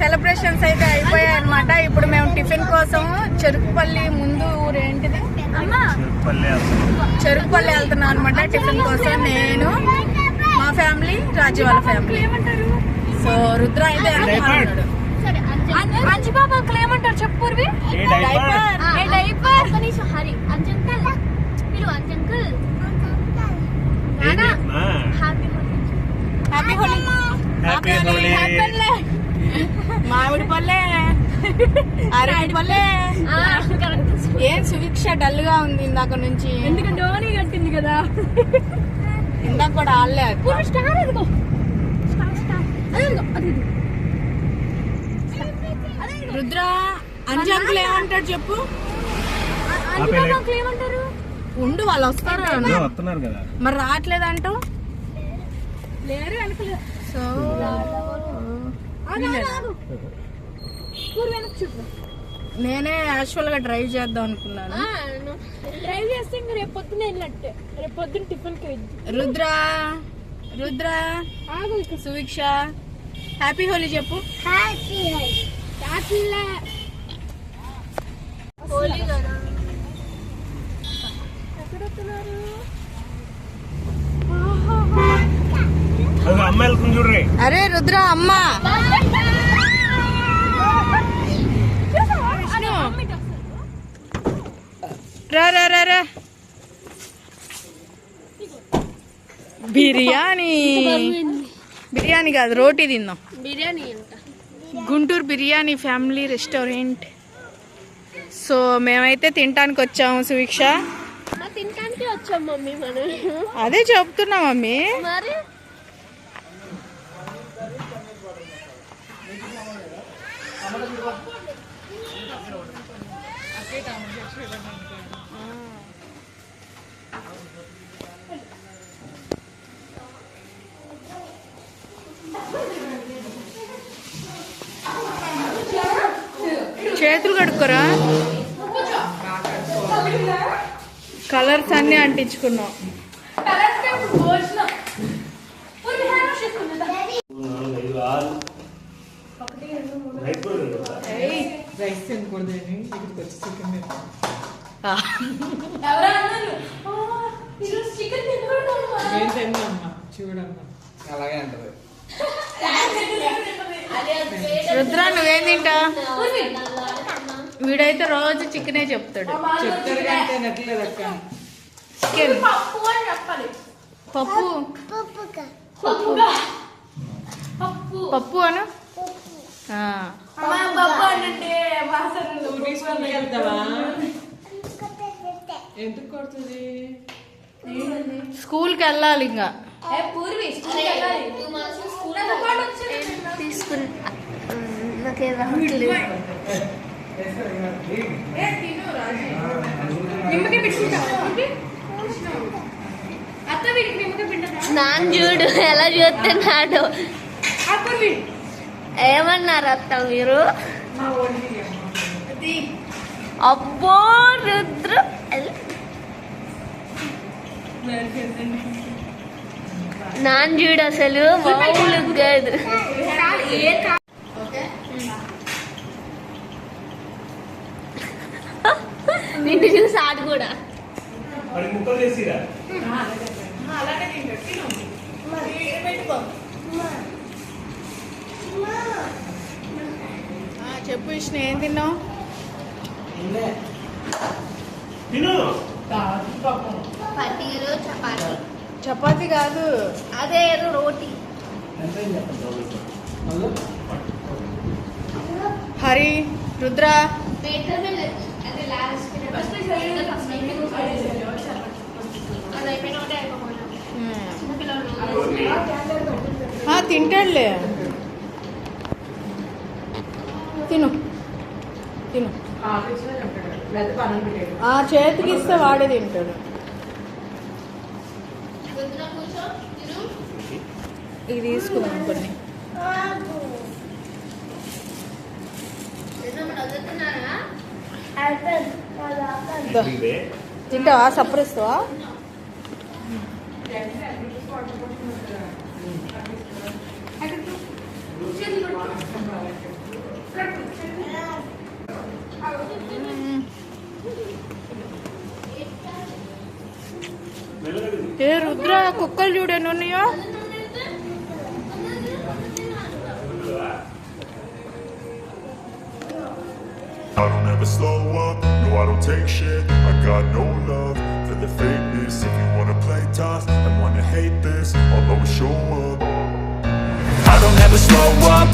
Celebrations అయితే అయిపోయాయి అనమాట. ఇప్పుడు మేము టిఫిన్ కోసం చెరుకుపల్లి ముందు ఊరేంటిది చెరుకుపల్లి వెళ్తున్నాం అనమాట టిఫిన్ కోసం. నేను మా ఫ్యామిలీ రాజు వాళ్ళ ఫ్యామిలీ. సో రుద్ర అయితే వెళ్తున్నాడు. అంజబాబాకు ఏమంటారు చెప్పు. మామిడి పల్లె అరటి పల్లె. ఏం సువీక్ష డల్ గా ఉంది ఇందాక నుంచి, ఎందుకంటే ఓనీ కట్టింది కదా. ఇందాక కూడా ఆడలే. రుద్ర అంజంకులు ఏమంటాడు చెప్పు. ఏమంటారు ఉండు వాళ్ళు వస్తారు కదా మరి రావట్లేదంటూ. లేరు అనుకోలేదు. సో నేనే యాక్చువల్ గా డ్రైవ్ చేద్దాం అనుకున్నాను. డ్రైవ్ చేస్తే ఇంకా రేపు పొద్దున వెళ్ళినట్టే. రేపు పొద్దున టిఫిన్ కి రుద్ర రుద్ర సువీక్ష హ్యాపీ హోలీ చెప్పు. హోలీ కదా. అరే రుద్ర అమ్మ రా రా రా రా. బిర్యానీ బిర్యానీ కాదు రోటీ తిందాం. Biryani Guntur biryani family restaurant. So మేమైతే తినటానికి వచ్చాము సువీక్ష. తినడానికి వచ్చాం మమ్మీ. మనం అదే చెప్తున్నా మమ్మీ. మరి చేతులు కడుక్కోరా. కలర్స్ అన్ని అంటించుకున్నాం. రుద్ర నువ్వేం తింటా? వీడైతే రోజు చికెనే చెప్తాడు. చికెన్ పప్పు పప్పు అను. స్కూల్కి వెళ్ళాలి ఇంకా. నాన్న చూడు ఎలా చూస్తున్నాడు. ఏమన్నారు అత్త మీరు? అబ్బో రుద్ర నాన్న చూడు అసలు మామూలు కాదు. నిన్ను చూసి ఆడు కూడా చెప్పు విష్ణు ఏం తిన్నావు? చపాతి కాదు అదే రోటీ. హరి రుద్ర తింటాడులే. తిను తిను. చేతికి ఇస్తే వాడే తింటాడు. ఇది తీసుకుందాం కొన్ని. తింటావా? సపరిస్తావా? ఏ రుద్ర కుక్కలు చూడని ఉన్నాయో. I don't ever slow up, no I don't take shit, I got no love